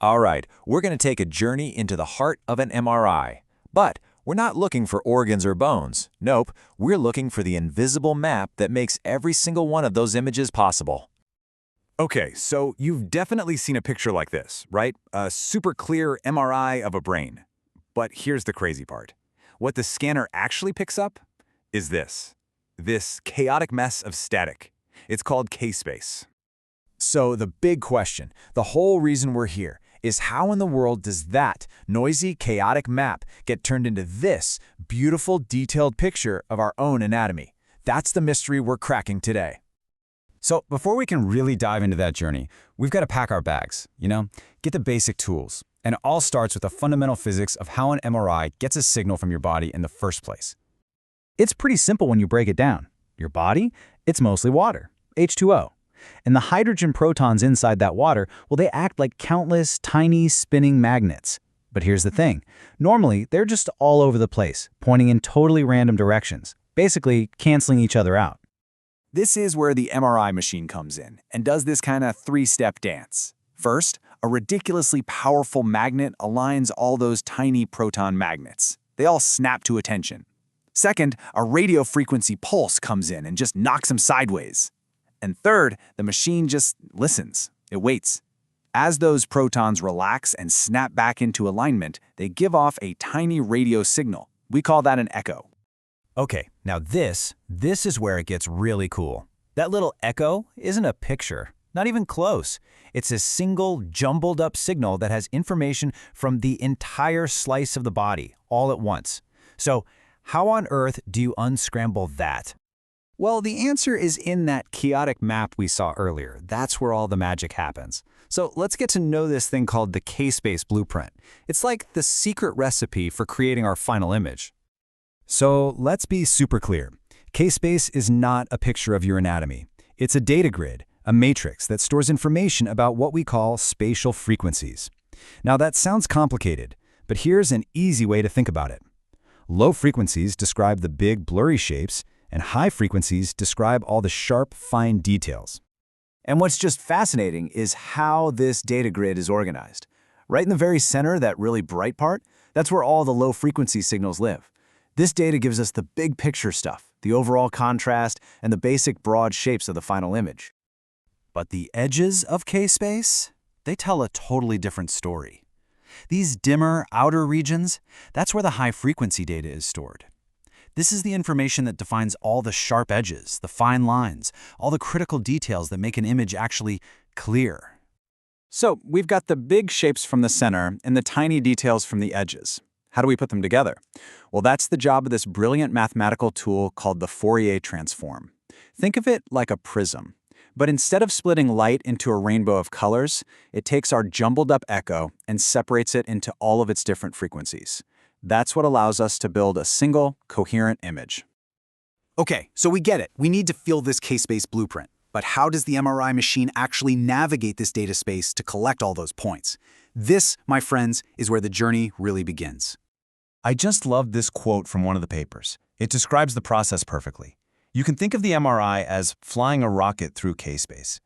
All right, we're going to take a journey into the heart of an MRI. But we're not looking for organs or bones. Nope, we're looking for the invisible map that makes every single one of those images possible. Okay, so you've definitely seen a picture like this, right? A super clear MRI of a brain. But here's the crazy part. What the scanner actually picks up is this chaotic mess of static. It's called K-space. So the big question, the whole reason we're here, is how in the world does that noisy, chaotic map get turned into this beautiful, detailed picture of our own anatomy? That's the mystery we're cracking today. So before we can really dive into that journey, we've got to pack our bags, get the basic tools. And it all starts with the fundamental physics of how an MRI gets a signal from your body in the first place. It's pretty simple when you break it down. Your body, it's mostly water, H2O. And the hydrogen protons inside that water, well, they act like countless tiny spinning magnets. But here's the thing. Normally, they're just all over the place, pointing in totally random directions, basically canceling each other out. This is where the MRI machine comes in and does this kind of three-step dance. First, a ridiculously powerful magnet aligns all those tiny proton magnets. They all snap to attention. Second, a radio frequency pulse comes in and just knocks them sideways. And third, the machine just listens. It waits. As those protons relax and snap back into alignment, they give off a tiny radio signal. We call that an echo. Okay, now this is where it gets really cool. That little echo isn't a picture, not even close. It's a single, jumbled up signal that has information from the entire slice of the body, all at once. So, how on earth do you unscramble that? Well, the answer is in that chaotic map we saw earlier. That's where all the magic happens. So let's get to know this thing called the K-space blueprint. It's like the secret recipe for creating our final image. So let's be super clear. K-space is not a picture of your anatomy. It's a data grid, a matrix that stores information about what we call spatial frequencies. Now that sounds complicated, but here's an easy way to think about it. Low frequencies describe the big blurry shapes, and high frequencies describe all the sharp, fine details. And what's just fascinating is how this data grid is organized. Right in the very center, that really bright part, that's where all the low-frequency signals live. This data gives us the big picture stuff, the overall contrast, and the basic broad shapes of the final image. But the edges of K-space, they tell a totally different story. These dimmer, outer regions, that's where the high-frequency data is stored. This is the information that defines all the sharp edges, the fine lines, all the critical details that make an image actually clear. So we've got the big shapes from the center and the tiny details from the edges. How do we put them together? Well, that's the job of this brilliant mathematical tool called the Fourier transform. Think of it like a prism. But instead of splitting light into a rainbow of colors, it takes our jumbled up echo and separates it into all of its different frequencies. That's what allows us to build a single, coherent image. Okay, so we get it. We need to feel this K-space blueprint. But how does the MRI machine actually navigate this data space to collect all those points? This, my friends, is where the journey really begins. I just love this quote from one of the papers. It describes the process perfectly. You can think of the MRI as flying a rocket through K-space.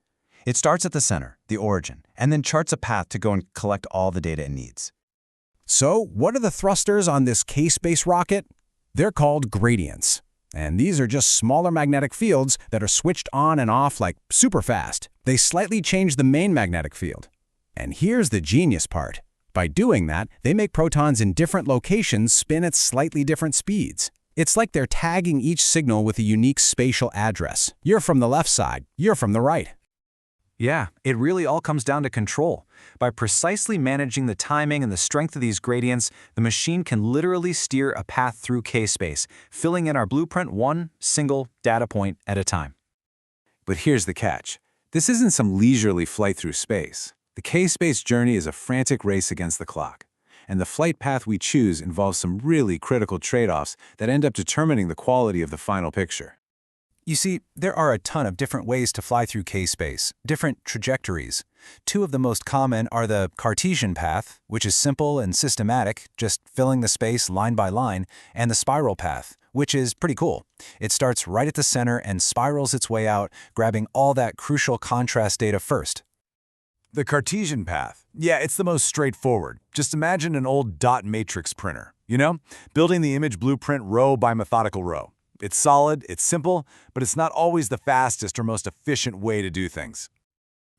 It starts at the center, the origin, and then charts a path to go and collect all the data it needs. So, what are the thrusters on this K-space rocket? They're called gradients. And these are just smaller magnetic fields that are switched on and off like super fast. They slightly change the main magnetic field. And here's the genius part. By doing that, they make protons in different locations spin at slightly different speeds. It's like they're tagging each signal with a unique spatial address. You're from the left side, you're from the right. Yeah, it really all comes down to control. By precisely managing the timing and the strength of these gradients, the machine can literally steer a path through K-space, filling in our blueprint one single data point at a time. But here's the catch. This isn't some leisurely flight through space. The K-space journey is a frantic race against the clock. And the flight path we choose involves some really critical trade-offs that end up determining the quality of the final picture. You see, there are a ton of different ways to fly through K-space, different trajectories. Two of the most common are the Cartesian path, which is simple and systematic, just filling the space line by line, and the spiral path, which is pretty cool. It starts right at the center and spirals its way out, grabbing all that crucial contrast data first. The Cartesian path. Yeah, it's the most straightforward. Just imagine an old dot matrix printer, building the image blueprint row by methodical row. It's solid, it's simple, but it's not always the fastest or most efficient way to do things.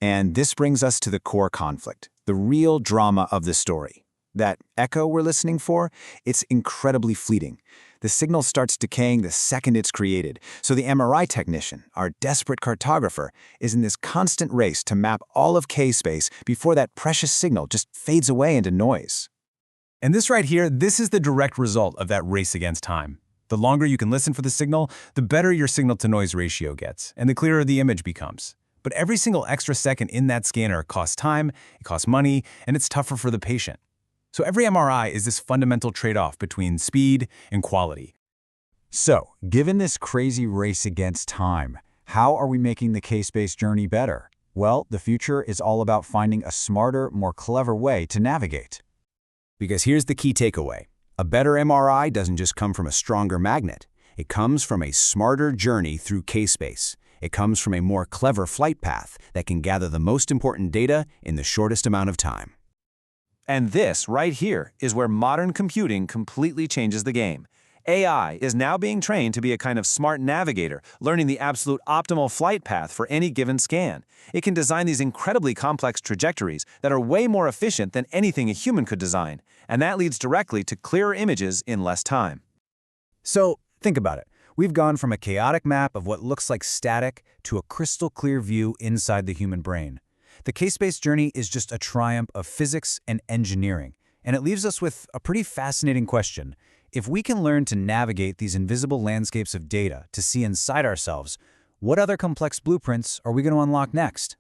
And this brings us to the core conflict, the real drama of the story. That echo we're listening for, it's incredibly fleeting. The signal starts decaying the second it's created, so the MRI technician, our desperate cartographer, is in this constant race to map all of K-space before that precious signal just fades away into noise. And this right here, this is the direct result of that race against time. The longer you can listen for the signal, the better your signal-to-noise ratio gets, and the clearer the image becomes. But every single extra second in that scanner costs time, it costs money, and it's tougher for the patient. So every MRI is this fundamental trade-off between speed and quality. So, given this crazy race against time, how are we making the K-space journey better? Well, the future is all about finding a smarter, more clever way to navigate. Because here's the key takeaway. A better MRI doesn't just come from a stronger magnet. It comes from a smarter journey through K-space. It comes from a more clever flight path that can gather the most important data in the shortest amount of time. And this, right here, is where modern computing completely changes the game. AI is now being trained to be a kind of smart navigator, learning the absolute optimal flight path for any given scan. It can design these incredibly complex trajectories that are way more efficient than anything a human could design, and that leads directly to clearer images in less time. So, think about it. We've gone from a chaotic map of what looks like static to a crystal clear view inside the human brain. The K-space journey is just a triumph of physics and engineering, and it leaves us with a pretty fascinating question. If we can learn to navigate these invisible landscapes of data to see inside ourselves, what other complex blueprints are we going to unlock next?